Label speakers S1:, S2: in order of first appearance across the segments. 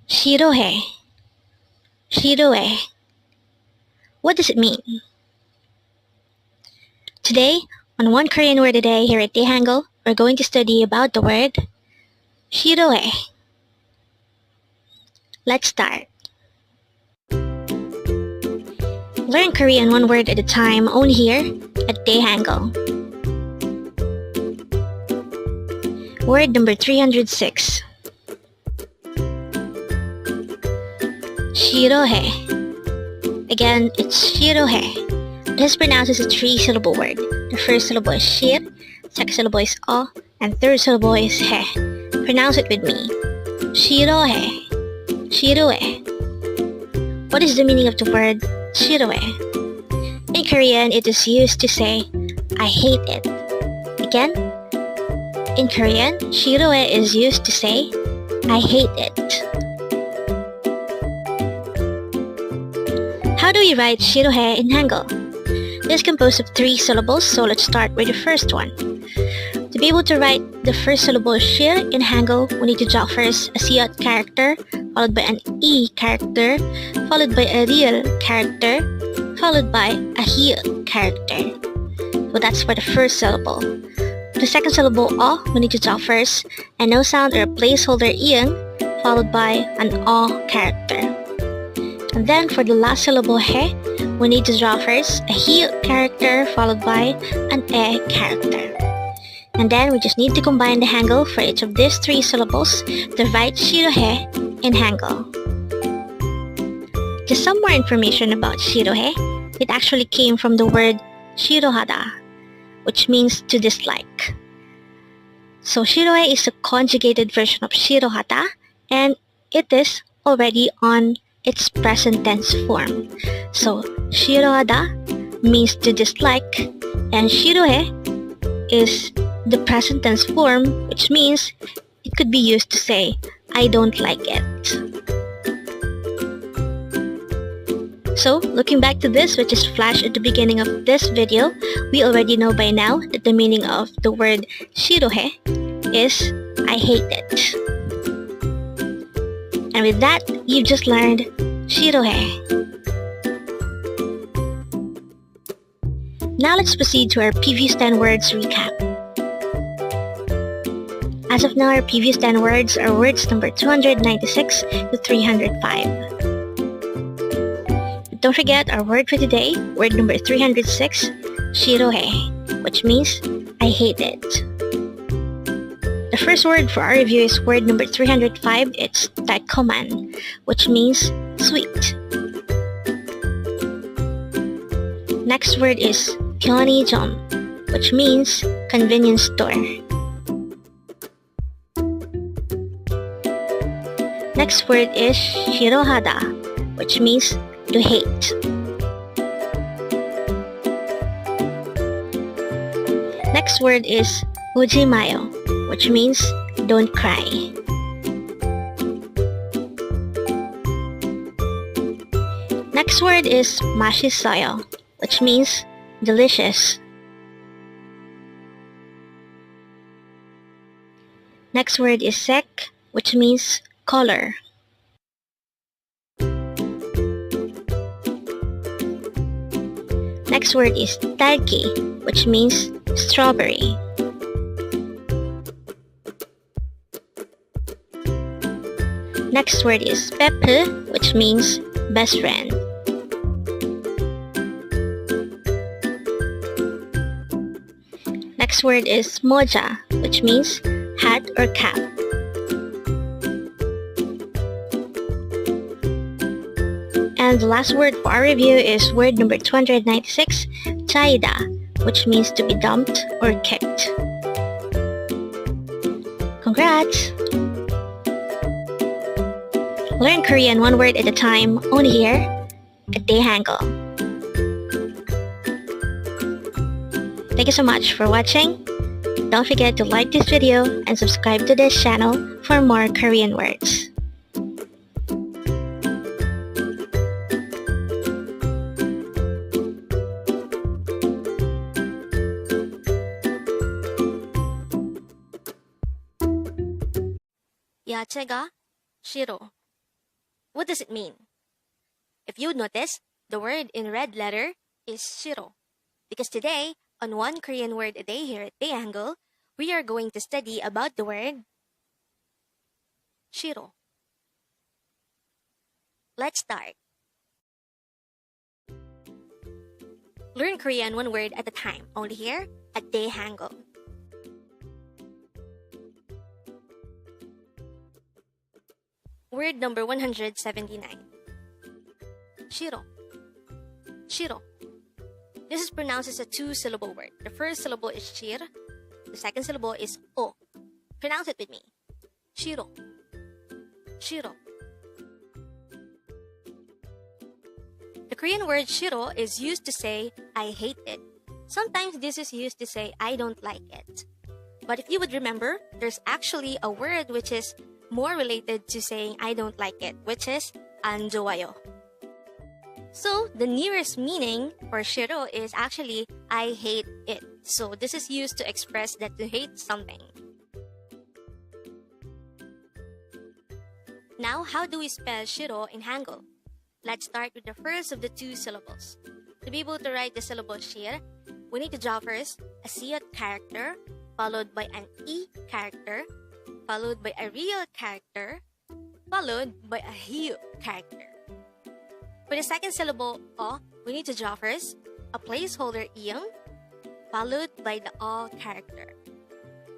S1: SIRHEOHAE SIRHEOHAE. What does it mean? Today, on One Korean Word a Day here at Dae-Hangul, we're going to study about the word SIRHEOHAE. Let's start. Learn Korean one word at a time only here at Dae-Hangul. Word number 306. SIRHEOHAE. Again, it's SIRHEOHAE. It is pronounced as a three-syllable word. The first syllable is shir, second syllable is o, and third syllable is he. Pronounce it with me. SIRHEOHAE. SIRHEOHAE. What is the meaning of the word SIRHEOHAE? In Korean, it is used to say, I hate it. Again, in Korean, SIRHEOHAE is used to say, I hate it. How do we write SIRHEOHAE in Hangul? It is composed of three syllables, so let's start with the first one. To be able to write the first syllable shir in Hangul, we need to draw first a siyot character, followed by an e character, followed by a real character, followed by a hil character. So that's for the first syllable. For the second syllable o, we need to draw first a no sound or a placeholder iyang, followed by an o character. And then for the last syllable he, we need to draw first a hil character followed by an e character. And then we just need to combine the Hangul for each of these three syllables to write SIRHEOHAE in Hangul. Just some more information about SIRHEOHAE. It actually came from the word 싫어하다, which means to dislike. So SIRHEOHAE is a conjugated version of 싫어하다, and it is already on its present tense form. So 싫어하다 means to dislike, and SIRHEOHAE is the present tense form, which means it could be used to say I don't like it. So looking back to this, which is flashed at the beginning of this video, we already know by now that the meaning of the word SIRHEOHAE is I hate it. And with that, you've just learned SIRHEOHAE. Now let's proceed to our previous 10 words recap. As of now, our previous 10 words are words number 296 to 305. But don't forget our word for today, word number 306, SIRHEOHAE, which means I hate it. The first word for our review is word number 305. It's 달콤한, which means sweet. Next word is 편의점, which means convenience store. Next word is 싫어하다, which means to hate. Next word is 울지 마요, which means don't cry. Next word is 맛있어요, which means delicious. Next word is 색, which means color. Next word is 딸기, which means strawberry. Next word is 베프, which means best friend. Next word is 모자, which means hat or cap. And the last word for our review is word number 296, 차이다, which means to be dumped or kicked. Congrats! Learn Korean one word at a time, only here at Dae-Hangul. Thank you so much for watching. Don't forget to like this video and subscribe to this channel for more Korean words.
S2: 야채가 싫어. What does it mean? If you notice, the word in red letter is shiro. Because today, on One Korean Word a Day here at Dae-Hangul, we are going to study about the word shiro. Let's start. Learn Korean one word at a time, only here at Dae-Hangul. Word number 179. Shiro. Shiro. This is pronounced as a two-syllable word. The first syllable is shir. The second syllable is o. Pronounce it with me. Shiro. Shiro. The Korean word shiro is used to say, I hate it. Sometimes this is used to say, I don't like it. But if you would remember, there's actually a word which is more related to saying I don't like it, which is 안 좋아요. So, the nearest meaning for shiro is actually I hate it. So, this is used to express that you hate something. Now, how do we spell shiro in Hangul? Let's start with the first of the two syllables. To be able to write the syllable shir, we need to draw first a siyot character, followed by an e character, followed by a real character, followed by a hiu character. For the second syllable o, we need to draw first a placeholder iyang, followed by the o character.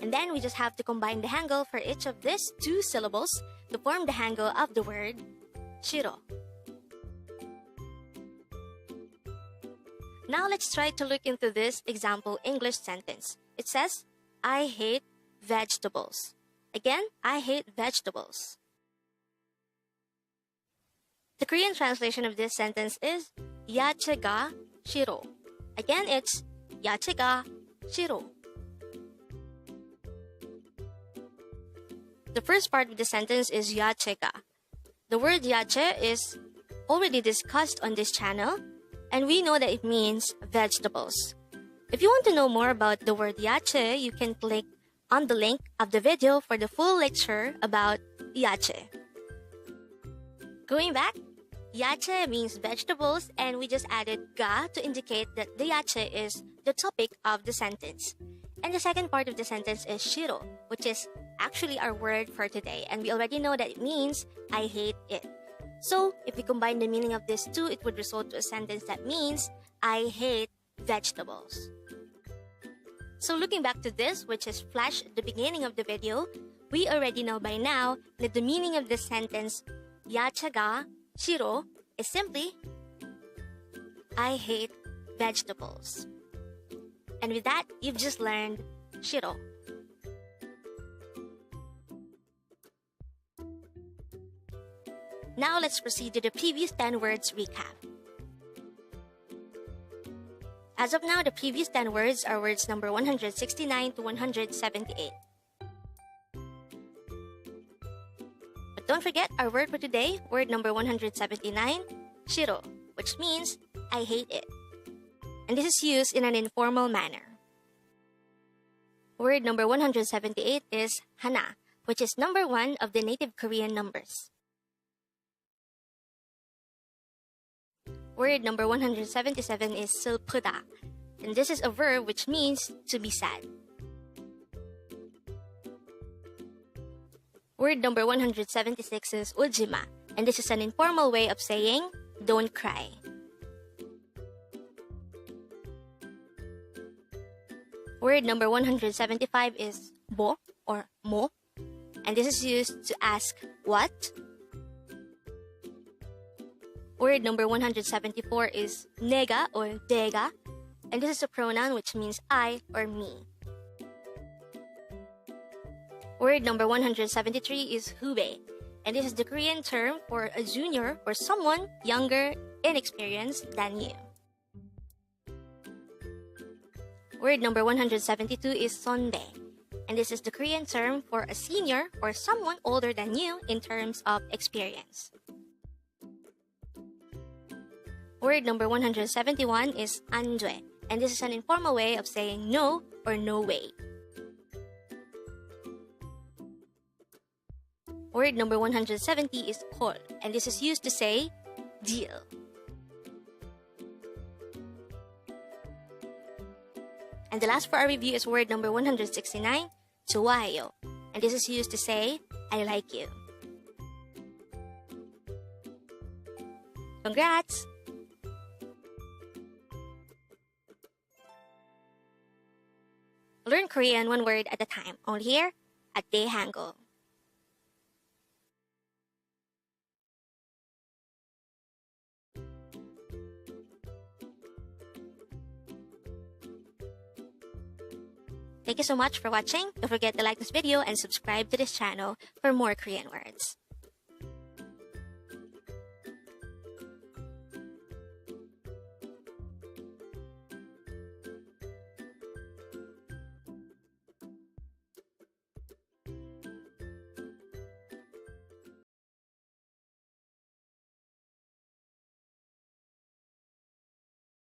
S2: And then we just have to combine the hangul for each of these two syllables to form the hangul of the word shiro. Now let's try to look into this example English sentence. It says, I hate vegetables. Again, I hate vegetables. The Korean translation of this sentence is 야채가 싫어. Again, it's 야채가 싫어. The first part of the sentence is 야채가. The word 야채 is already discussed on this channel, and we know that it means vegetables. If you want to know more about the word yache, you can click on the link of the video for the full lecture about yache. Going back, yache means vegetables, and we just added ga to indicate that the yache is the topic of the sentence. And the second part of the sentence is shiro, which is actually our word for today, and we already know that it means I hate it. So, if we combine the meaning of these two, it would result to a sentence that means I hate vegetables. So looking back to this, which is flashed at the beginning of the video, we already know by now that the meaning of this sentence, 야채가 싫어, is simply, I hate vegetables. And with that, you've just learned 싫어. Now let's proceed to the previous 10 words recap. As of now, the previous 10 words are words number 169 to 178. But don't forget our word for today, word number 179, shiro, which means I hate it. And this is used in an informal manner. Word number 178 is hana, which is number 1 of the native Korean numbers. Word number 177 is 슬프다, and this is a verb which means to be sad. Word number 176 is ujima, and this is an informal way of saying don't cry. Word number 175 is bo or mo, and this is used to ask what. Word number 174 is nega or dega, and this is a pronoun which means I or me. Word number 173 is hube, and this is the Korean term for a junior or someone younger, inexperienced than you. Word number 172 is sonde, and this is the Korean term for a senior or someone older than you in terms of experience. Word number 171 is 안돼, and this is an informal way of saying no or no way. Word number 170 is kol, and this is used to say deal. And the last for our review is word number 169, SIRHEOHAE, and this is used to say I like you. Congrats! Learn Korean one word at a time, only here at Dae-Hangul. Thank you so much for watching. Don't forget to like this video and subscribe to this channel for more Korean words.